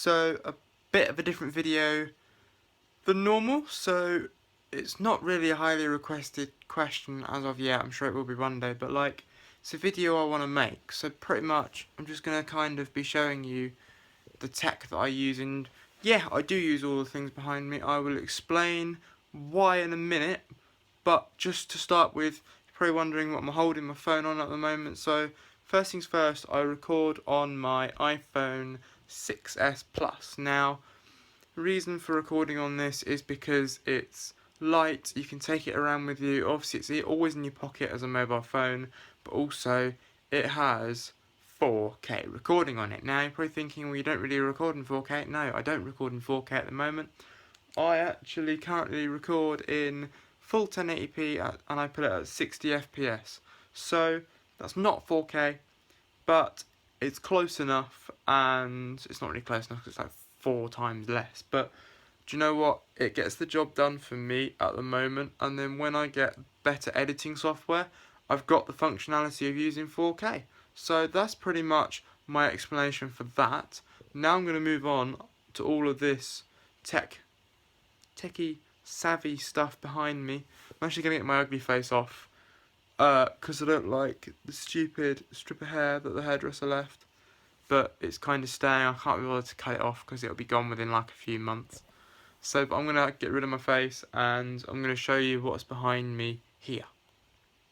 So a bit of a different video than normal, so it's not really a highly requested question as of yet. I'm sure it will be one day, but like, it's a video I want to make, so pretty much I'm just going to kind of be showing you the tech that I use, and yeah, I do use all the things behind me. I will explain why in a minute, but just to start with, you're probably wondering what I'm holding my phone on at the moment. So first things first, I record on my iPhone 6s Plus. Now, the reason for recording on this is because it's light, you can take it around with you. Obviously it's always in your pocket as a mobile phone, but also it has 4K recording on it. Now you're probably thinking, well, you don't really record in 4K. No, I don't record in 4K at the moment. I actually currently record in full 1080p and I put it at 60 FPS. So that's not 4K, but it's close enough, and it's not really close enough because it's like 4 times less. But do you know what? It gets the job done for me at the moment, and then when I get better editing software, I've got the functionality of using 4K. So that's pretty much my explanation for that. Now I'm going to move on to all of this techie savvy stuff behind me. I'm actually going to get my ugly face off because I don't like the stupid strip of hair that the hairdresser left, but it's kind of staying. I can't be bothered to cut it off because it'll be gone within like a few months. So, but I'm going to get rid of my face and I'm going to show you what's behind me here.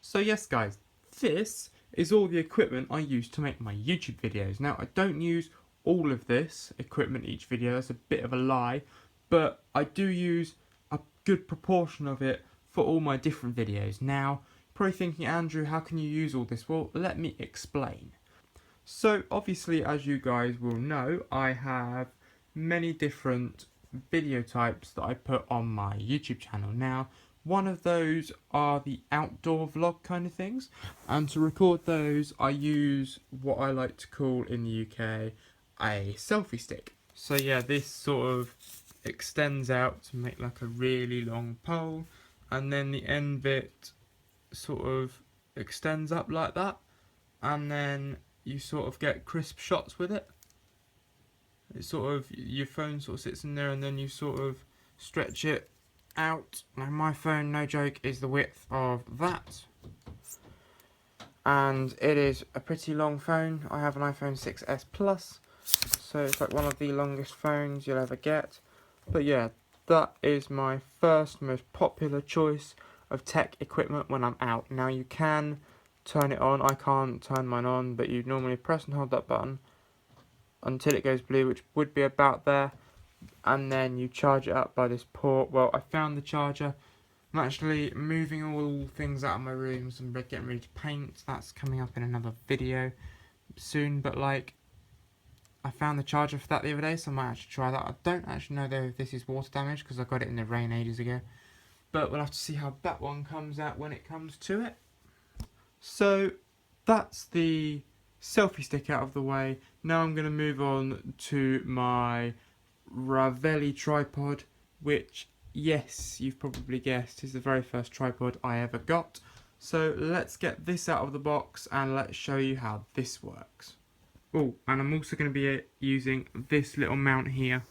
So yes guys, this is all the equipment I use to make my YouTube videos. Now, I don't use all of this equipment each video, that's a bit of a lie, but I do use a good proportion of it for all my different videos. Now, you're probably thinking, Andrew, how can you use all this? Well, let me explain. So obviously, as you guys will know, I have many different video types that I put on my YouTube channel. Now, one of those are the outdoor vlog kind of things, and to record those I use what I like to call in the UK a selfie stick. So yeah, this sort of extends out to make like a really long pole, and then the end bit sort of extends up like that, and then you sort of get crisp shots with it. It's sort of, your phone sort of sits in there and then you sort of stretch it out. Now my phone, no joke, is the width of that. And it is a pretty long phone. I have an iPhone 6s Plus, so it's like one of the longest phones you'll ever get. But yeah, that is my first most popular choice of tech equipment when I'm out. Now you can turn it on. I can't turn mine on, but you normally press and hold that button until it goes blue, which would be about there, and then you charge it up by this port. Well, I found the charger. I'm actually moving all things out of my rooms and getting ready to paint. That's coming up in another video soon, but like, I found the charger for that the other day, so I might actually try that. I don't actually know though if this is water damage because I got it in the rain ages ago, but we'll have to see how that one comes out when it comes to it. So that's the selfie stick out of the way. Now I'm going to move on to my Ravelli tripod, which, yes, you've probably guessed, is the very first tripod I ever got. So let's get this out of the box and let's show you how this works. Oh, and I'm also going to be using this little mount here,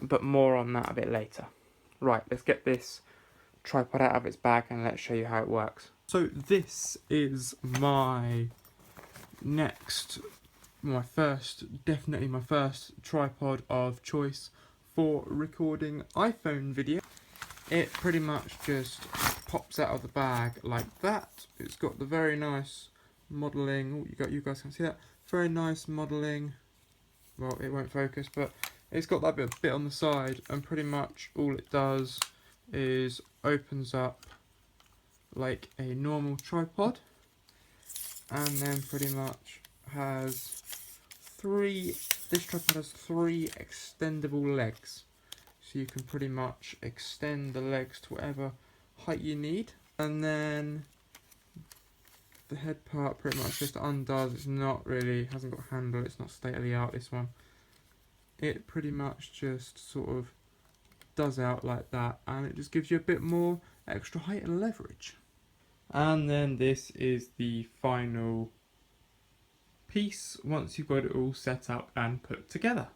but more on that a bit later. Right, let's get this tripod out of its bag and let's show you how it works. So this is my definitely my first tripod of choice for recording iPhone video. It pretty much just pops out of the bag like that. It's got the very nice modelling. Oh, you guys can see that. Very nice modelling. Well, it won't focus, but it's got that bit on the side, and pretty much all it does is opens up like a normal tripod, and then pretty much has this tripod has 3 extendable legs, so you can pretty much extend the legs to whatever height you need. And then the head part pretty much just undoes. It's not really, hasn't got a handle, it's not state of the art, this one. It pretty much just sort of does out like that, and it just gives you a bit more extra height and leverage. And then this is the final piece once you've got it all set up and put together.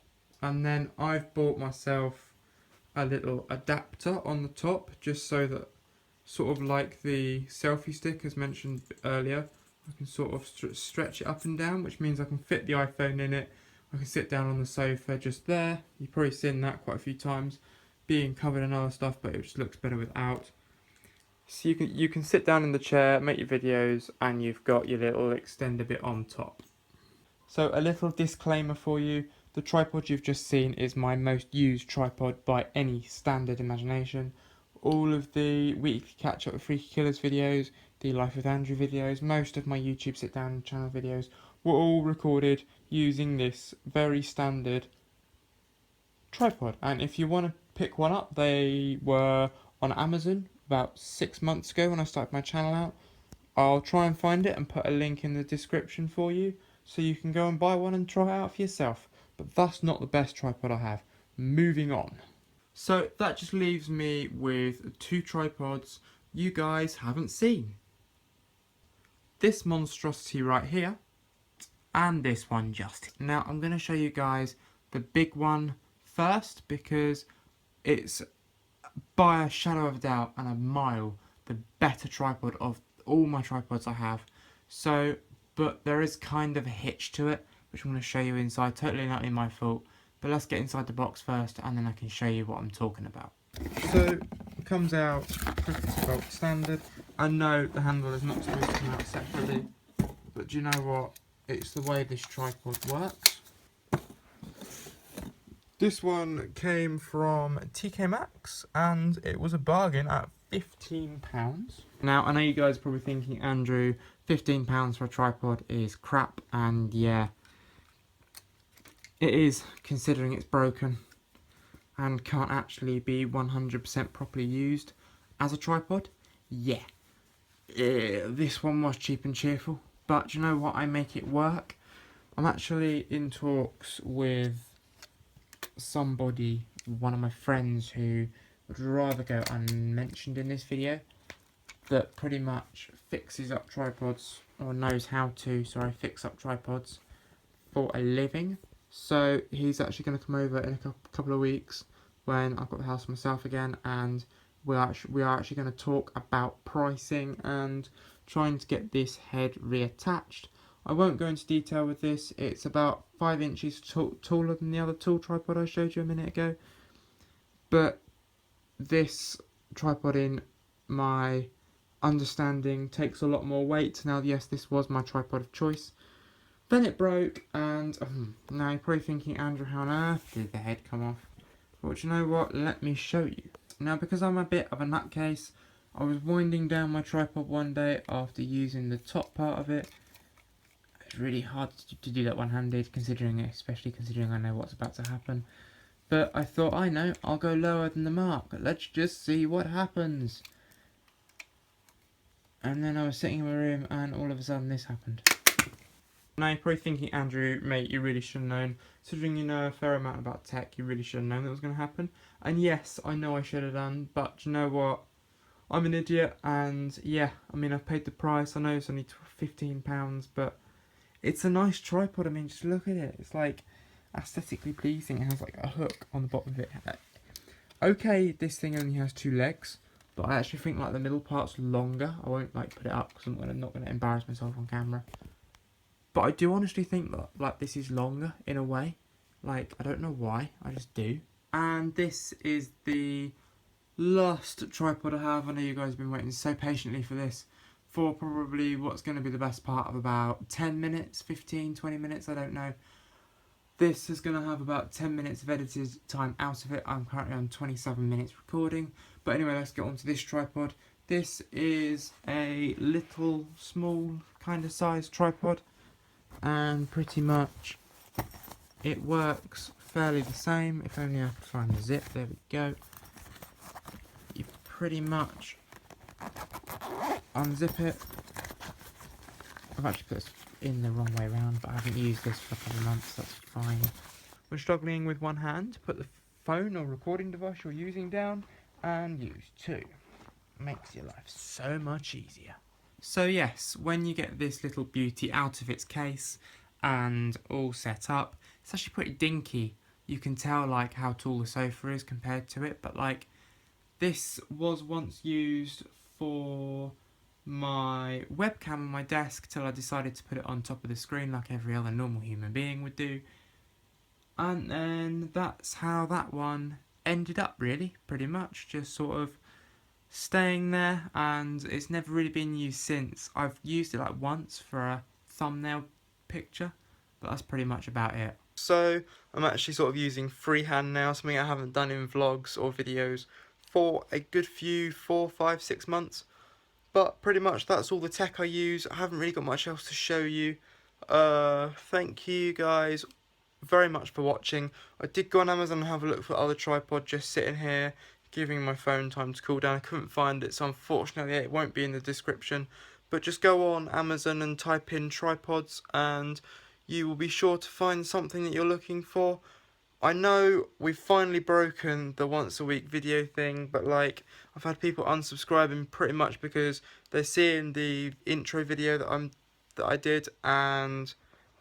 And then I've bought myself a little adapter on the top, just so that, sort of like the selfie stick as mentioned earlier, I can sort of stretch it up and down, which means I can fit the iPhone in it. I can sit down on the sofa just there. You've probably seen that quite a few times, being covered in other stuff, but it just looks better without. So you can sit down in the chair, make your videos, and you've got your little extender bit on top. So a little disclaimer for you, the tripod you've just seen is my most used tripod by any standard imagination. All of the weekly catch up with Freaky Killers videos, the Life with Andrew videos, most of my YouTube sit down channel videos were all recorded using this very standard tripod. And if you want to pick one up, they were on Amazon about 6 months ago when I started my channel out. I'll try and find it and put a link in the description for you so you can go and buy one and try it out for yourself. But that's not the best tripod I have. Moving on. So that just leaves me with two tripods you guys haven't seen. This monstrosity right here and this one just here. Now I'm going to show you guys the big one first because it's by a shadow of a doubt and a mile the better tripod of all my tripods I have. So, but there is kind of a hitch to it, which I'm going to show you inside. Totally not my fault. But let's get inside the box first, and then I can show you what I'm talking about. So, it comes out pretty bulk standard. I know the handle is not supposed to come out separately, but do you know what? It's the way this tripod works. This one came from TK Maxx, and it was a bargain at £15. Now, I know you guys are probably thinking, Andrew, £15 for a tripod is crap, and yeah, it is, considering it's broken and can't actually be 100% properly used as a tripod. Yeah, this one was cheap and cheerful, but do you know what? I make it work. I'm actually in talks with somebody, one of my friends who would rather go unmentioned in this video, that pretty much fixes up tripods, or knows how to, fix up tripods for a living. So he's actually going to come over in a couple of weeks when I've got the house myself again, and we are actually going to talk about pricing and trying to get this head reattached. I won't go into detail with this. It's about 5 inches taller than the other tall tripod I showed you a minute ago. But this tripod, in my understanding, takes a lot more weight. Now, yes, this was my tripod of choice. Then it broke, and now you're probably thinking, Andrew, how on earth did the head come off? Well, do you know what? Let me show you. Now, because I'm a bit of a nutcase, I was winding down my tripod one day after using the top part of it. It's really hard to do that one-handed, especially considering I know what's about to happen. But I thought, I know, I'll go lower than the mark. Let's just see what happens. And then I was sitting in my room, and all of a sudden this happened. Now you're probably thinking, Andrew, mate, you really should have known. Considering you know a fair amount about tech, you really should have known that was going to happen. And yes, I know I should have done, but you know what? I'm an idiot, and yeah, I mean, I've paid the price. I know it's only £15, but it's a nice tripod. I mean, just look at it. It's like aesthetically pleasing. It has like a hook on the bottom of it. Okay, this thing only has 2 legs, but I actually think like the middle part's longer. I won't like put it up because I'm not going to embarrass myself on camera. But I do honestly think that like this is longer in a way. Like, I don't know why, I just do. And this is the last tripod I have. I know you guys have been waiting so patiently for this for probably what's going to be the best part of about 10 minutes, 15, 20 minutes, I don't know. This is going to have about 10 minutes of edited time out of it. I'm currently on 27 minutes recording. But anyway, let's get on to this tripod. This is a little, small, kind of size tripod. And pretty much it works fairly the same. If only I could find the zip. There we go. You pretty much unzip it. I've actually put this in the wrong way around, but I haven't used this for a couple of months. That's fine. We're struggling with one hand to put the phone or recording device you're using down, and use 2. Makes your life so much easier. So yes, when you get this little beauty out of its case and all set up, it's actually pretty dinky. you can tell like how tall the sofa is compared to it. But like, this was once used for my webcam on my desk till I decided to put it on top of the screen like every other normal human being would do. And then that's how that one ended up, really, pretty much. Just sort of staying there, and it's never really been used since. I've used it like once for a thumbnail picture, but that's pretty much about it. So I'm actually sort of using freehand now, something I haven't done in vlogs or videos for a good few 4, 5, 6 months. But pretty much that's all the tech I use. I haven't really got much else to show you. Thank you guys very much for watching. I did go on Amazon and have a look for other tripod just sitting here, giving my phone time to cool down. I couldn't find it, so unfortunately it won't be in the description. But just go on Amazon and type in tripods and you will be sure to find something that you're looking for. I know we've finally broken the once a week video thing, but like, I've had people unsubscribing pretty much because they're seeing the intro video that I did, and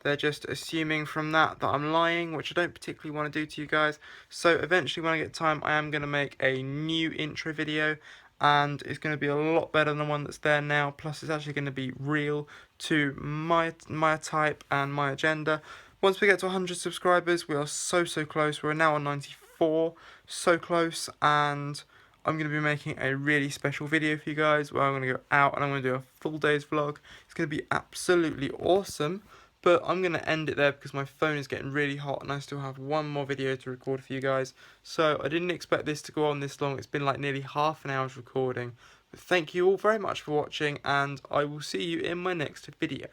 they're just assuming from that I'm lying, which I don't particularly want to do to you guys. So eventually when I get time, I am going to make a new intro video, and it's going to be a lot better than the one that's there now. Plus it's actually going to be real to my type and my agenda. Once we get to 100 subscribers, we are so close. We're now on 94, so close, and I'm going to be making a really special video for you guys where I'm going to go out and I'm going to do a full day's vlog. It's going to be absolutely awesome, but I'm going to end it there because my phone is getting really hot and I still have one more video to record for you guys. So I didn't expect this to go on this long. It's been like nearly half an hour's recording. But thank you all very much for watching, and I will see you in my next video.